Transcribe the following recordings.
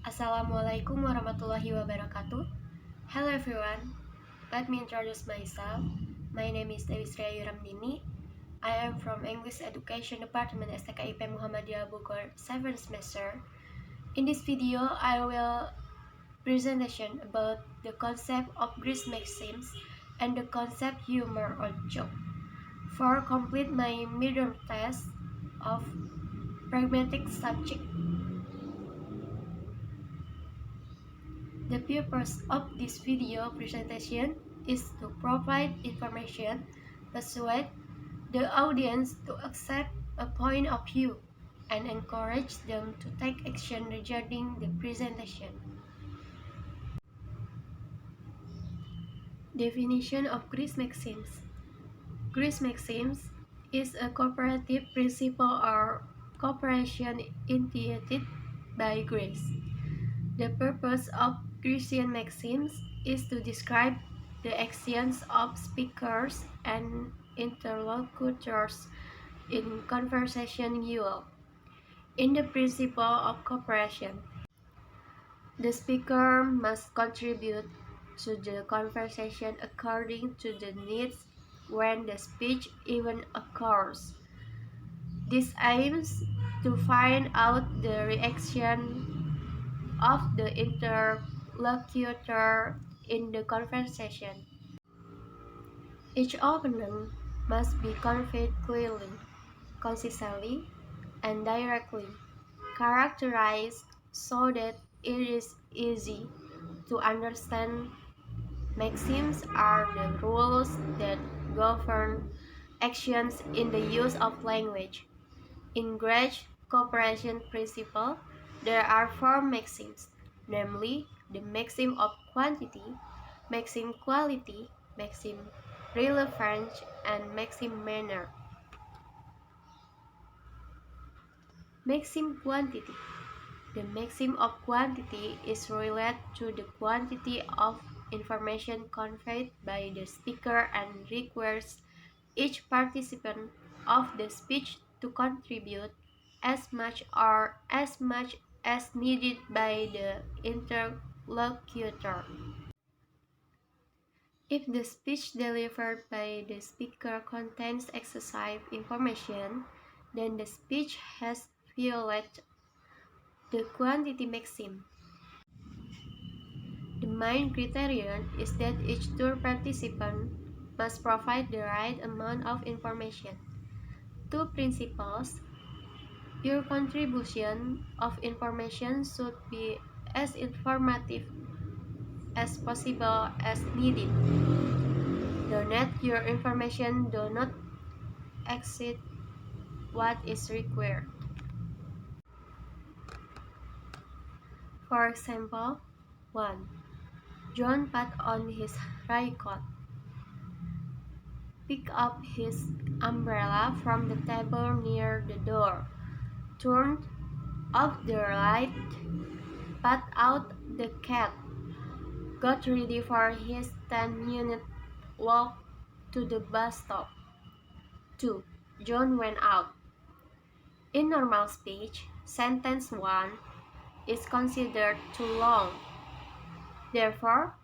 Assalamualaikum warahmatullahi wabarakatuh. Hello everyone. Let me introduce myself. My name is Dewi I am from English Education Department STKIP Muhammadiyah Bogor 7th semester. In this video, I will presentation about the concept of Greece maxims and the concept humor or joke. For complete my midterm test of pragmatic subject. The purpose of this video presentation is to provide information, persuade the audience to accept a point of view, and encourage them to take action regarding the presentation. Definition of Greece maxims. Greece maxims is a cooperative principle or cooperation instituted by Greece. The purpose of Grecian maxims is to describe the actions of speakers and interlocutors in conversation in the principle of cooperation. The speaker must contribute to the conversation according to the needs when the speech even occurs. This aims to find out the reaction of the interlocutor in the conversation. Each opponent must be conveyed clearly, concisely, and directly, characterized so that it is easy to understand. Maxims are the rules that govern actions in the use of language. In Greek cooperation principle, there are four maxims, namely the maxim of quantity, maxim quality, maxim relevance, and maxim manner. Maxim quantity. The maxim of quantity is related to the quantity of information conveyed by the speaker and requires each participant of the speech to contribute as much as needed by the interlocutor. If the speech delivered by the speaker contains excessive information, then the speech has violated the quantity maxim. The main criterion is that each tour participant must provide the right amount of information. Two principles. Your contribution of information should be as informative as possible as needed. Donate your information do not exceed what is required. For example, 1. John put on his raincoat, picked up his umbrella from the table near the door, turned off the light, put out the cat, got ready for his 10-minute walk to the bus stop. 2. John went out. In normal speech, sentence 1 is considered too long. Therefore,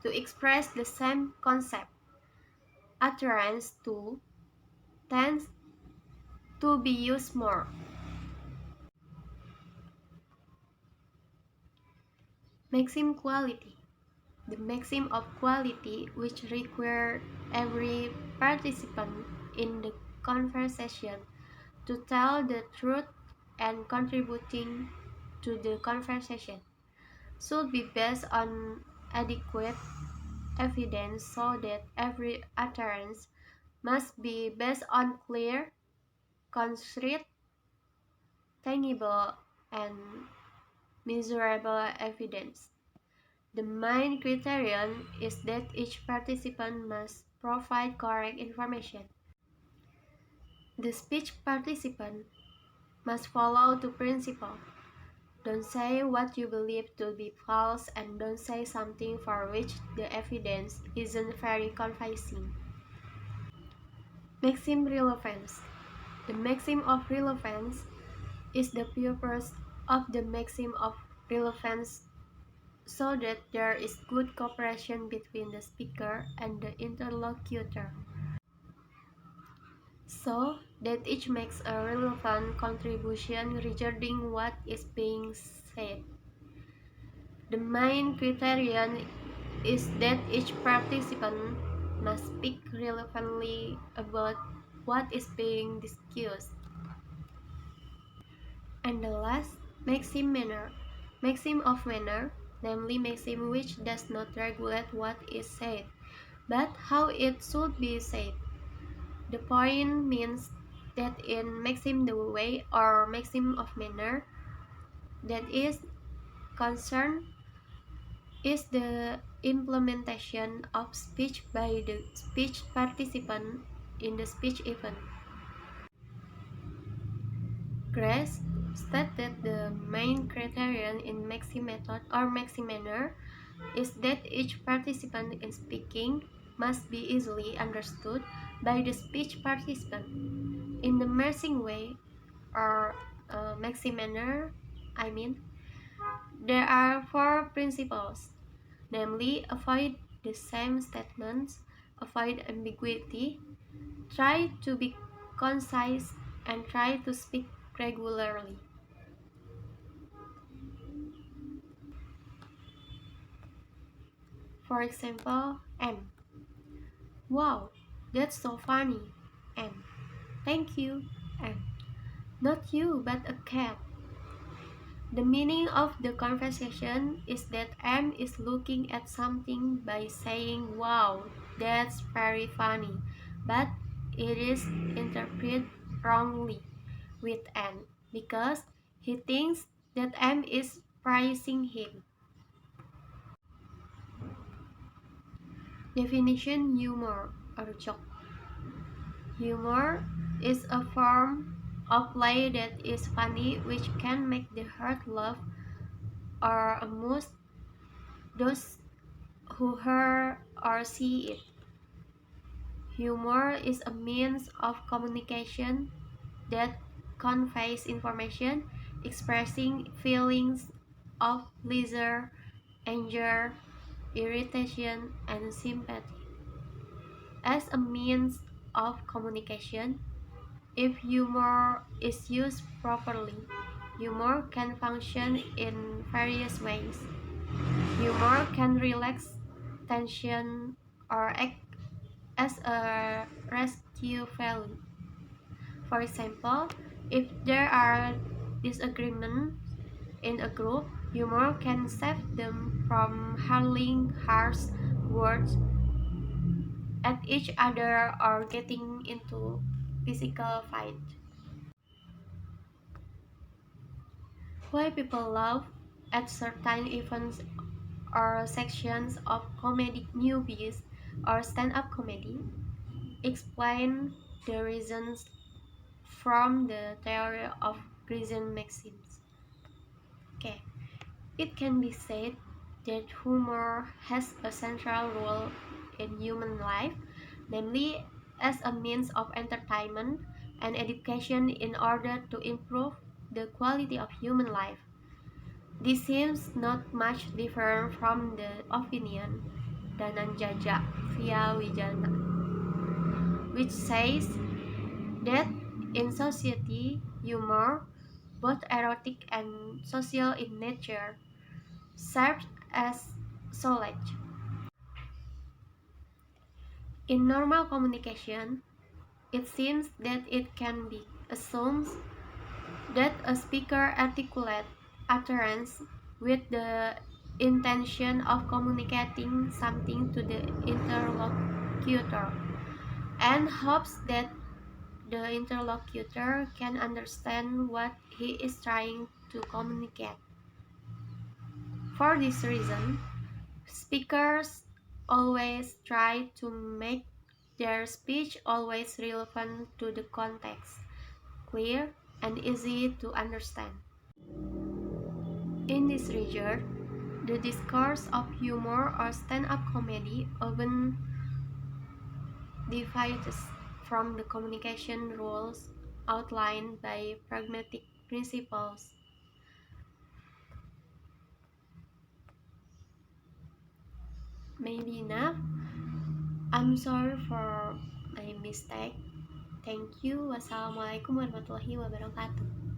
to express the same concept, utterance 2 tends to be used more. Maxim quality. The maxim of quality which requires every participant in the conversation to tell the truth and contributing to the conversation should be based on adequate evidence so that every utterance must be based on clear, concrete, tangible, and measurable evidence. The main criterion is that each participant must provide correct information. The speech participant must follow the principle. Don't say what you believe to be false and don't say something for which the evidence isn't very convincing. Maxim relevance. The maxim of relevance is the purpose of the maxim of relevance so that there is good cooperation between the speaker and the interlocutor, so that each makes a relevant contribution regarding what is being said. The main criterion is that each participant must speak relevantly about what is being discussed. And the last, maxim of manner, namely maxim which does not regulate what is said, but how it should be said. The point means that in maxim the way or maxim of manner that is concerned is the implementation of speech by the speech participant in the speech event. Grace stated that the main criterion in maxim method or maxim manner is that each participant in speaking must be easily understood by the speech participant. In the maxim way or maxim manner, there are four principles, namely avoid the same statements, avoid ambiguity, try to be concise, and try to speak regularly. For example, M. Wow, that's so funny. M. Thank you. M. Not you, but a cat. The meaning of the conversation is that M is looking at something by saying, wow, that's very funny, but it is interpreted wrongly with N because he thinks that M is praising him. Definition: humor or joke. Humor is a form of play that is funny which can make the heart laugh or amuse those who hear or see it. Humor is a means of communication that conveys information, expressing feelings of pleasure, anger, irritation, and sympathy. As a means of communication, if humor is used properly, humor can function in various ways. Humor can relax tension or act as a rescue valve. For example, if there are disagreements in a group, humor can save them from hurling harsh words at each other or getting into physical fight. Why people laugh at certain events or sections of comedic newbies or stand-up comedy. Explain the reasons from the theory of reason maxims. Okay, it can be said that humor has a central role in human life, namely as a means of entertainment and education in order to improve the quality of human life. This seems not much different from the opinion Dhananjaya via Wijana, which says that in society, humor, both erotic and social in nature, serves as solace. In normal communication, it seems that it can be assumed that a speaker articulates utterance with the intention of communicating something to the interlocutor and hopes that the interlocutor can understand what he is trying to communicate. For this reason, speakers always try to make their speech always relevant to the context, clear, and easy to understand. In this regard, the discourse of humor or stand-up comedy often deviates from the communication rules outlined by pragmatic principles. maybe enough. I'm sorry for my mistake. Thank you. Wassalamualaikum warahmatullahi wabarakatuh.